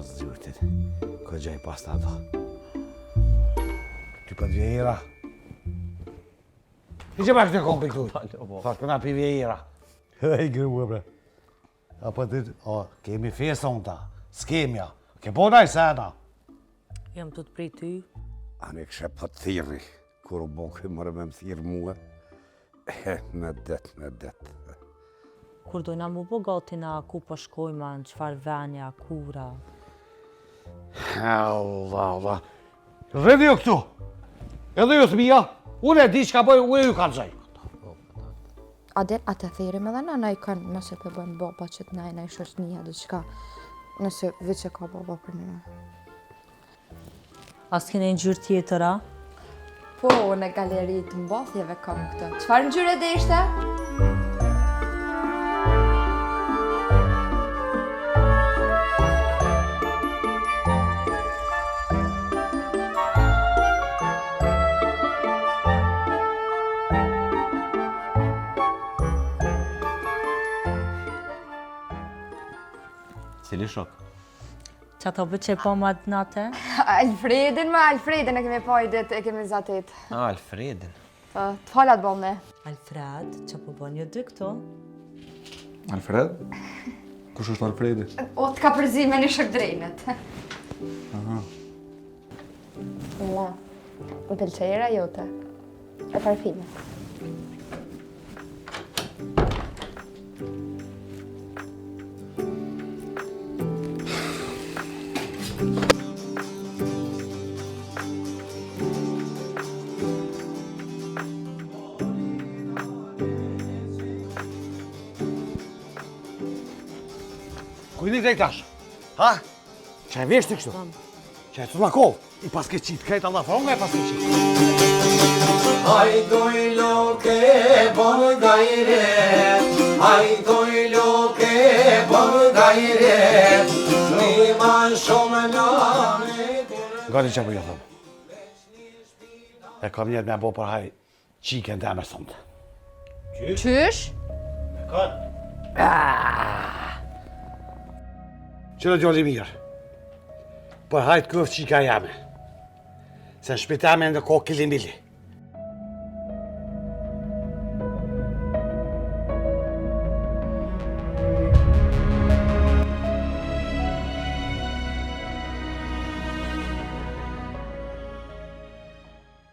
të zyrtit. Këgjaj pas të ato. Ty për vjera. I që me këtë kompi këtu? Thash këna për vjera. Hej, grua, bre. Apo të kemi festa unë ta. S'kemja. Ke bona i sena. Jam të prej ty. Ane kështë për të thiri. Kur u bon këtë mërë me më thirë mua. Në det. Kur dojna mu bo gati na ku po shkojma, në qfar venja, kura. Allah. Rredi jo këtu. Edhe ju thmija. Unë e di që ka boj, unë ju kanë gjaj. Adel, atë thirim edhe na i kanë, nëse për bëjmë baba që të najna i shoshnia dhe qka. Nëse veç e ka baba për një. As kene një gjyrë tjetëra? Po, në galeri të mbathjeve kam këtë. Qfar në gjyre dhe ishte? Cili shok? Qa të bëtë që e po ma të nate? Alfredin e kemi pojdet, e kemi zatit. Alfredin. Të falat bëmë. Alfred, që po bën një dy këto? Alfred? Kush është Alfredi? O, të ka përzime një shërdrejnet. Aha. La, më pëlqejera jote. E parfime. Kujni të i tash? Ha? Që e vesh të kështu? Që e të lakov? I pas ke qitë, krejt Allah fronga e pas ke qitë. Hajdoj loke bon gajre, hajdoj loke bon gajre, niman shumë nane. Gati që për jo thëmë. E kam njerë me bo për haj qiken të emër sëndë. Qysh? Qëra gjolli mirë. Për hajtë këfë qika jame. Se në shpitame në kohë kilimili.